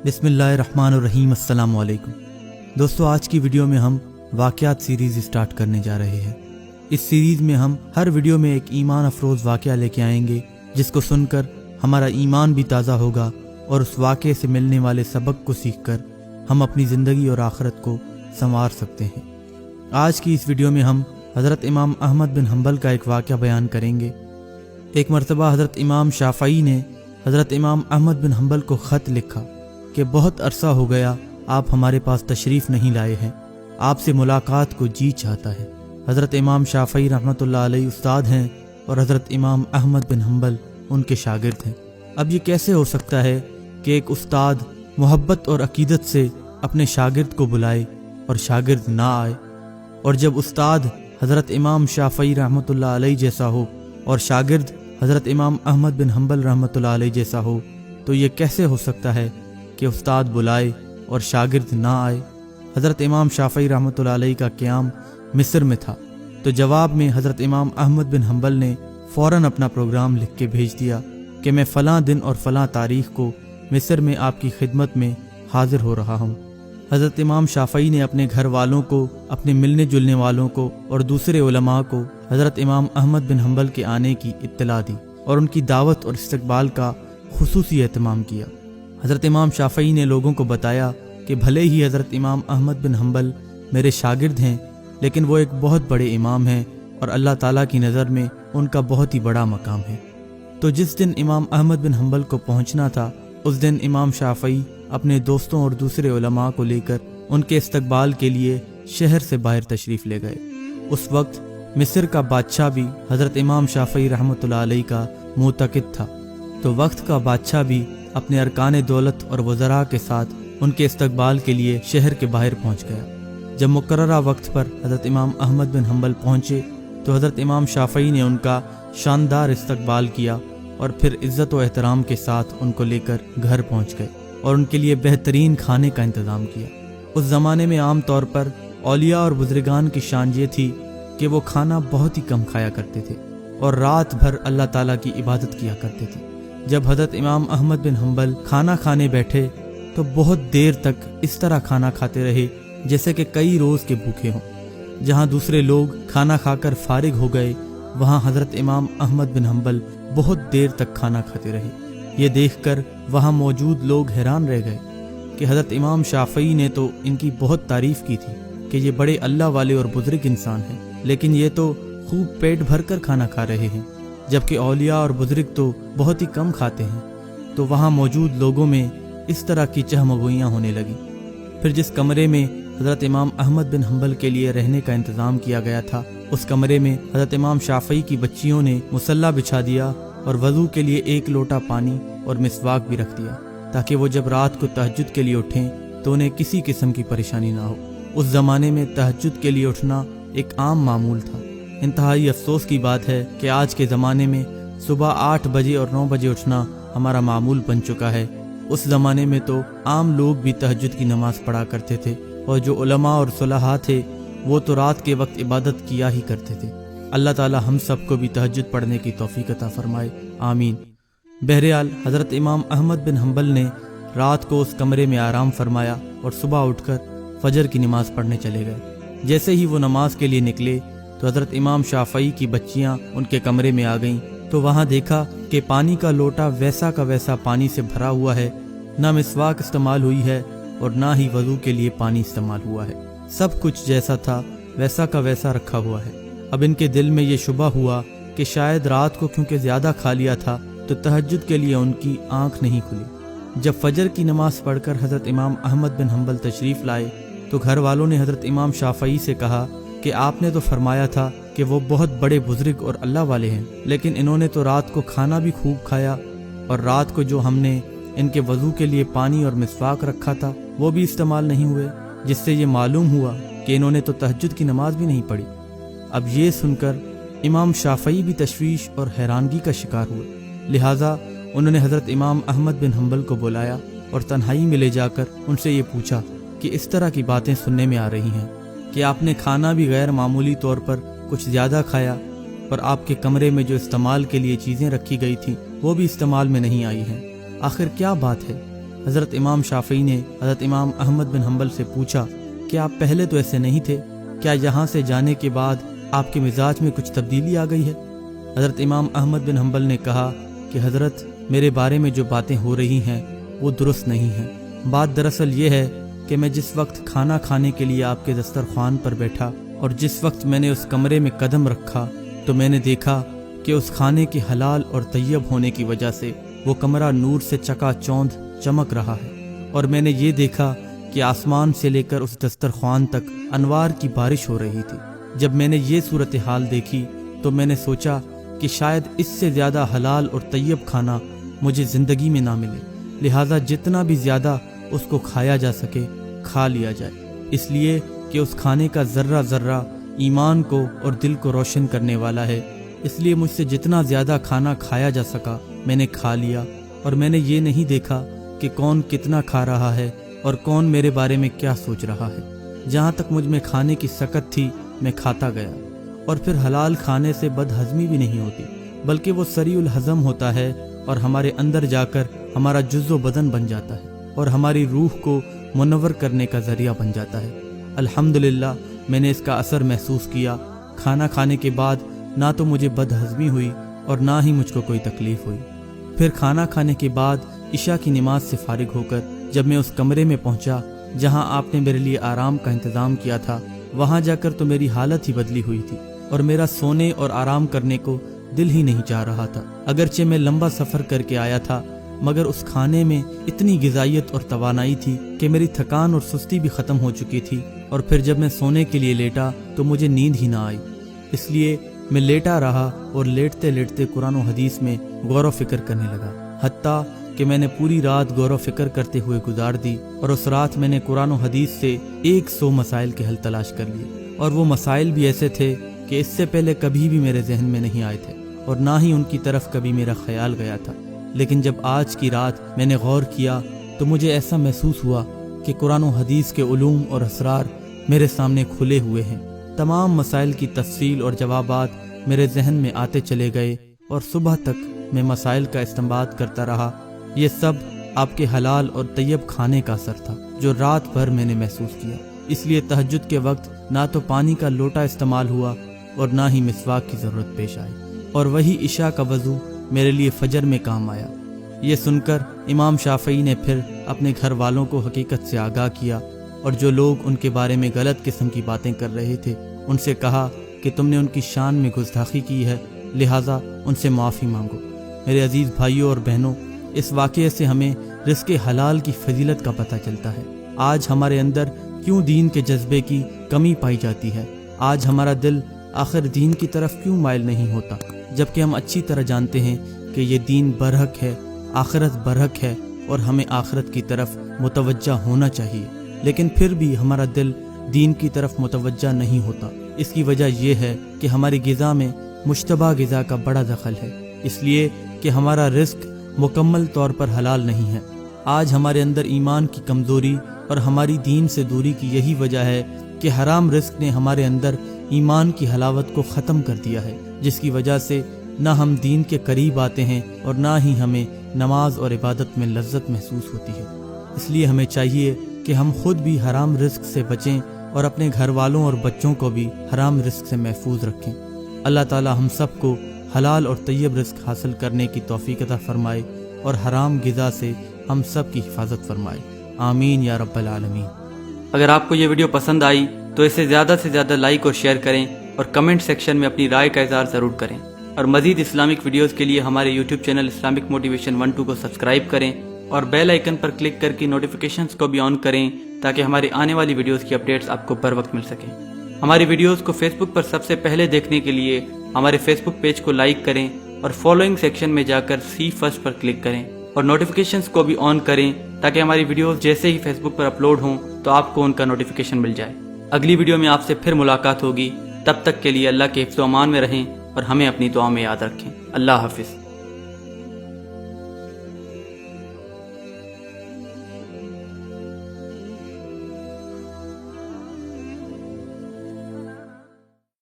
بسم اللہ الرحمن الرحیم۔ السلام علیکم دوستو، آج کی ویڈیو میں ہم واقعات سیریز سٹارٹ کرنے جا رہے ہیں۔ اس سیریز میں ہم ہر ویڈیو میں ایک ایمان افروز واقعہ لے کے آئیں گے، جس کو سن کر ہمارا ایمان بھی تازہ ہوگا اور اس واقعے سے ملنے والے سبق کو سیکھ کر ہم اپنی زندگی اور آخرت کو سنوار سکتے ہیں۔ آج کی اس ویڈیو میں ہم حضرت امام احمد بن حنبل کا ایک واقعہ بیان کریں گے۔ ایک مرتبہ حضرت امام شافعی نے حضرت امام احمد بن حنبل کو خط لکھا کہ بہت عرصہ ہو گیا آپ ہمارے پاس تشریف نہیں لائے ہیں، آپ سے ملاقات کو جی چاہتا ہے۔ حضرت امام شافعی رحمۃ اللہ علیہ استاد ہیں اور حضرت امام احمد بن حنبل ان کے شاگرد ہیں۔ اب یہ کیسے ہو سکتا ہے کہ ایک استاد محبت اور عقیدت سے اپنے شاگرد کو بلائے اور شاگرد نہ آئے، اور جب استاد حضرت امام شافعی رحمۃ اللہ علیہ جیسا ہو اور شاگرد حضرت امام احمد بن حنبل رحمۃ اللہ علیہ جیسا ہو، تو یہ کیسے ہو سکتا ہے کہ استاد بلائے اور شاگرد نہ آئے؟ حضرت امام شافعی رحمۃ اللہ علیہ کا قیام مصر میں تھا، تو جواب میں حضرت امام احمد بن حنبل نے فوراً اپنا پروگرام لکھ کے بھیج دیا کہ میں فلاں دن اور فلاں تاریخ کو مصر میں آپ کی خدمت میں حاضر ہو رہا ہوں۔ حضرت امام شافعی نے اپنے گھر والوں کو، اپنے ملنے جلنے والوں کو اور دوسرے علماء کو حضرت امام احمد بن حنبل کے آنے کی اطلاع دی اور ان کی دعوت اور استقبال کا خصوصی اہتمام کیا۔ حضرت امام شافعی نے لوگوں کو بتایا کہ بھلے ہی حضرت امام احمد بن حنبل میرے شاگرد ہیں، لیکن وہ ایک بہت بڑے امام ہیں اور اللہ تعالیٰ کی نظر میں ان کا بہت ہی بڑا مقام ہے۔ تو جس دن امام احمد بن حنبل کو پہنچنا تھا، اس دن امام شافعی اپنے دوستوں اور دوسرے علماء کو لے کر ان کے استقبال کے لیے شہر سے باہر تشریف لے گئے۔ اس وقت مصر کا بادشاہ بھی حضرت امام شافعی رحمۃ اللہ علیہ کا معتقد تھا، تو وقت کا بادشاہ بھی اپنے ارکان دولت اور وزراء کے ساتھ ان کے استقبال کے لیے شہر کے باہر پہنچ گیا۔ جب مقررہ وقت پر حضرت امام احمد بن حنبل پہنچے تو حضرت امام شافعی نے ان کا شاندار استقبال کیا اور پھر عزت و احترام کے ساتھ ان کو لے کر گھر پہنچ گئے اور ان کے لیے بہترین کھانے کا انتظام کیا۔ اس زمانے میں عام طور پر اولیاء اور بزرگان کی شان یہ تھی کہ وہ کھانا بہت ہی کم کھایا کرتے تھے اور رات بھر اللہ تعالیٰ کی عبادت کیا کرتے تھے۔ جب حضرت امام احمد بن حنبل کھانا کھانے بیٹھے تو بہت دیر تک اس طرح کھانا کھاتے رہے جیسے کہ کئی روز کے بھوکے ہوں۔ جہاں دوسرے لوگ کھانا کھا کر فارغ ہو گئے، وہاں حضرت امام احمد بن حنبل بہت دیر تک کھانا کھاتے رہے۔ یہ دیکھ کر وہاں موجود لوگ حیران رہ گئے کہ حضرت امام شافعی نے تو ان کی بہت تعریف کی تھی کہ یہ بڑے اللہ والے اور بزرگ انسان ہیں، لیکن یہ تو خوب پیٹ بھر کر کھانا کھا رہے ہیں، جبکہ اولیاء اور بزرگ تو بہت ہی کم کھاتے ہیں۔ تو وہاں موجود لوگوں میں اس طرح کی چہمگوئیاں ہونے لگیں۔ پھر جس کمرے میں حضرت امام احمد بن حنبل کے لیے رہنے کا انتظام کیا گیا تھا، اس کمرے میں حضرت امام شافعی کی بچیوں نے مصلی بچھا دیا اور وضو کے لیے ایک لوٹا پانی اور مسواک بھی رکھ دیا، تاکہ وہ جب رات کو تہجد کے لیے اٹھیں تو انہیں کسی قسم کی پریشانی نہ ہو۔ اس زمانے میں تہجد کے لیے اٹھنا ایک عام معمول تھا۔ انتہائی افسوس کی بات ہے کہ آج کے زمانے میں صبح 8 بجے اور 9 بجے اٹھنا ہمارا معمول بن چکا ہے۔ اس زمانے میں تو عام لوگ بھی تہجد کی نماز پڑھا کرتے تھے، اور جو علماء اور صلحاء تھے وہ تو رات کے وقت عبادت کیا ہی کرتے تھے۔ اللہ تعالی ہم سب کو بھی تہجد پڑھنے کی توفیق عطا فرمائے، آمین۔ بہرحال حضرت امام احمد بن حنبل نے رات کو اس کمرے میں آرام فرمایا اور صبح اٹھ کر فجر کی نماز پڑھنے چلے گئے۔ جیسے ہی وہ نماز کے لیے نکلے تو حضرت امام شافعی کی بچیاں ان کے کمرے میں آ گئیں، تو وہاں دیکھا کہ پانی کا لوٹا ویسا کا ویسا پانی سے بھرا ہوا ہے، نہ مسواک استعمال ہوئی ہے اور نہ ہی وضو کے لیے پانی استعمال ہوا ہے، سب کچھ جیسا تھا ویسا کا ویسا رکھا ہوا ہے۔ اب ان کے دل میں یہ شبہ ہوا کہ شاید رات کو کیونکہ زیادہ کھا لیا تھا تو تہجد کے لیے ان کی آنکھ نہیں کھلی۔ جب فجر کی نماز پڑھ کر حضرت امام احمد بن حنبل تشریف لائے تو گھر والوں نے حضرت امام شافعی سے کہا کہ آپ نے تو فرمایا تھا کہ وہ بہت بڑے بزرگ اور اللہ والے ہیں، لیکن انہوں نے تو رات کو کھانا بھی خوب کھایا، اور رات کو جو ہم نے ان کے وضو کے لیے پانی اور مسواک رکھا تھا وہ بھی استعمال نہیں ہوئے، جس سے یہ معلوم ہوا کہ انہوں نے تو تہجد کی نماز بھی نہیں پڑھی۔ اب یہ سن کر امام شافعی بھی تشویش اور حیرانگی کا شکار ہوئے، لہٰذا انہوں نے حضرت امام احمد بن حنبل کو بلایا اور تنہائی میں لے جا کر ان سے یہ پوچھا کہ اس طرح کی باتیں سننے میں آ رہی ہیں کہ آپ نے کھانا بھی غیر معمولی طور پر کچھ زیادہ کھایا، پر آپ کے کمرے میں جو استعمال کے لیے چیزیں رکھی گئی تھیں وہ بھی استعمال میں نہیں آئی ہیں، آخر کیا بات ہے؟ حضرت امام شافعی نے حضرت امام احمد بن حنبل سے پوچھا کہ آپ پہلے تو ایسے نہیں تھے، کیا یہاں سے جانے کے بعد آپ کے مزاج میں کچھ تبدیلی آ گئی ہے؟ حضرت امام احمد بن حنبل نے کہا کہ حضرت، میرے بارے میں جو باتیں ہو رہی ہیں وہ درست نہیں ہیں۔ بات دراصل یہ ہے کہ میں جس وقت کھانا کھانے کے لیے آپ کے دسترخوان پر بیٹھا اور جس وقت میں نے اس کمرے میں قدم رکھا تو میں نے دیکھا کہ اس کھانے کے حلال اور طیب ہونے کی وجہ سے وہ کمرہ نور سے چکا چوندھ چمک رہا ہے، اور میں نے یہ دیکھا کہ آسمان سے لے کر اس دسترخوان تک انوار کی بارش ہو رہی تھی۔ جب میں نے یہ صورتحال دیکھی تو میں نے سوچا کہ شاید اس سے زیادہ حلال اور طیب کھانا مجھے زندگی میں نہ ملے، لہٰذا جتنا بھی زیادہ اس کو کھایا جا سکے کھا لیا جائے، اس لیے کہ اس کھانے کا ذرہ ذرہ ایمان کو اور دل کو روشن کرنے والا ہے۔ اس لیے مجھ سے جتنا زیادہ کھانا کھایا جا سکا میں نے کھا لیا، اور میں نے یہ نہیں دیکھا کہ کون کتنا کھا رہا ہے اور کون میرے بارے میں کیا سوچ رہا ہے۔ جہاں تک مجھ میں کھانے کی سکت تھی میں کھاتا گیا، اور پھر حلال کھانے سے بد ہضمی بھی نہیں ہوتی، بلکہ وہ سریع الہضم ہوتا ہے اور ہمارے اندر جا کر ہمارا جزو بدن بن جاتا ہے اور ہماری روح کو منور کرنے کا ذریعہ بن جاتا ہے۔ الحمدللہ میں نے اس کا اثر محسوس کیا۔ کھانا کھانے کے بعد نہ تو مجھے بد ہضمی ہوئی اور نہ ہی مجھ کو کوئی تکلیف ہوئی۔ پھر کھانا کھانے کے بعد عشاء کی نماز سے فارغ ہو کر جب میں اس کمرے میں پہنچا جہاں آپ نے میرے لیے آرام کا انتظام کیا تھا، وہاں جا کر تو میری حالت ہی بدلی ہوئی تھی اور میرا سونے اور آرام کرنے کو دل ہی نہیں چاہ رہا تھا۔ اگرچہ میں لمبا سفر کر کے آیا تھا، مگر اس کھانے میں اتنی غذائیت اور توانائی تھی کہ میری تھکان اور سستی بھی ختم ہو چکی تھی، اور پھر جب میں سونے کے لیے لیٹا تو مجھے نیند ہی نہ آئی۔ اس لیے میں لیٹا رہا اور لیٹتے لیٹتے قرآن و حدیث میں غور و فکر کرنے لگا، حتیٰ کہ میں نے پوری رات غور و فکر کرتے ہوئے گزار دی، اور اس رات میں نے قرآن و حدیث سے 100 مسائل کے حل تلاش کر لیے، اور وہ مسائل بھی ایسے تھے کہ اس سے پہلے کبھی بھی میرے ذہن میں نہیں آئے تھے اور نہ ہی ان کی طرف کبھی میرا خیال گیا تھا۔ لیکن جب آج کی رات میں نے غور کیا تو مجھے ایسا محسوس ہوا کہ قرآن و حدیث کے علوم اور اسرار میرے سامنے کھلے ہوئے ہیں۔ تمام مسائل کی تفصیل اور جوابات میرے ذہن میں آتے چلے گئے، اور صبح تک میں مسائل کا استنباط کرتا رہا۔ یہ سب آپ کے حلال اور طیب کھانے کا اثر تھا جو رات بھر میں نے محسوس کیا۔ اس لیے تہجد کے وقت نہ تو پانی کا لوٹا استعمال ہوا اور نہ ہی مسواک کی ضرورت پیش آئی، اور وہی عشاء کا وضو میرے لیے فجر میں کام آیا۔ یہ سن کر امام شافعی نے پھر اپنے گھر والوں کو حقیقت سے آگاہ کیا، اور جو لوگ ان کے بارے میں غلط قسم کی باتیں کر رہے تھے ان سے کہا کہ تم نے ان کی شان میں گستاخی کی ہے، لہٰذا ان سے معافی مانگو۔ میرے عزیز بھائیوں اور بہنوں، اس واقعے سے ہمیں رزق حلال کی فضیلت کا پتہ چلتا ہے۔ آج ہمارے اندر کیوں دین کے جذبے کی کمی پائی جاتی ہے؟ آج ہمارا دل آخر دین کی طرف کیوں مائل نہیں ہوتا، جبکہ ہم اچھی طرح جانتے ہیں کہ یہ دین برحق ہے، آخرت برحق ہے، اور ہمیں آخرت کی طرف متوجہ ہونا چاہیے، لیکن پھر بھی ہمارا دل دین کی طرف متوجہ نہیں ہوتا۔ اس کی وجہ یہ ہے کہ ہماری غذا میں مشتبہ غذا کا بڑا دخل ہے، اس لیے کہ ہمارا رزق مکمل طور پر حلال نہیں ہے۔ آج ہمارے اندر ایمان کی کمزوری اور ہماری دین سے دوری کی یہی وجہ ہے کہ حرام رزق نے ہمارے اندر ایمان کی حلاوت کو ختم کر دیا ہے، جس کی وجہ سے نہ ہم دین کے قریب آتے ہیں اور نہ ہی ہمیں نماز اور عبادت میں لذت محسوس ہوتی ہے۔ اس لیے ہمیں چاہیے کہ ہم خود بھی حرام رزق سے بچیں اور اپنے گھر والوں اور بچوں کو بھی حرام رزق سے محفوظ رکھیں۔ اللہ تعالی ہم سب کو حلال اور طیب رزق حاصل کرنے کی توفیق عطا فرمائے اور حرام غذا سے ہم سب کی حفاظت فرمائے، آمین یا رب العالمین۔ اگر آپ کو یہ ویڈیو پسند آئی تو اسے زیادہ سے زیادہ لائک اور شیئر کریں، اور کمنٹ سیکشن میں اپنی رائے کا اظہار ضرور کریں، اور مزید اسلامک ویڈیوز کے لیے ہمارے یوٹیوب چینل اسلامک موٹیویشن 12 کو سبسکرائب کریں، اور بیل آئیکن پر کلک کر کے نوٹیفیکیشنز کو بھی آن کریں تاکہ ہماری آنے والی ویڈیوز کی اپڈیٹس آپ کو بر وقت مل سکیں۔ ہماری ویڈیوز کو فیس بک پر سب سے پہلے دیکھنے کے لیے ہمارے فیس بک پیج کو لائک کریں، اور فالوئنگ سیکشن میں جا کر سی فرسٹ پر کلک کریں، اور نوٹیفیکیشنز کو بھی آن کریں تاکہ ہماری ویڈیوز جیسے ہی فیس بک پر اپلوڈ ہوں تو آپ کو ان کا نوٹیفیکیشن مل جائے۔ اگلی ویڈیو میں آپ سے پھر ملاقات ہوگی، تب تک کے لیے اللہ کے حفظ و امان میں رہیں اور ہمیں اپنی دعا میں یاد رکھیں۔ اللہ حافظ۔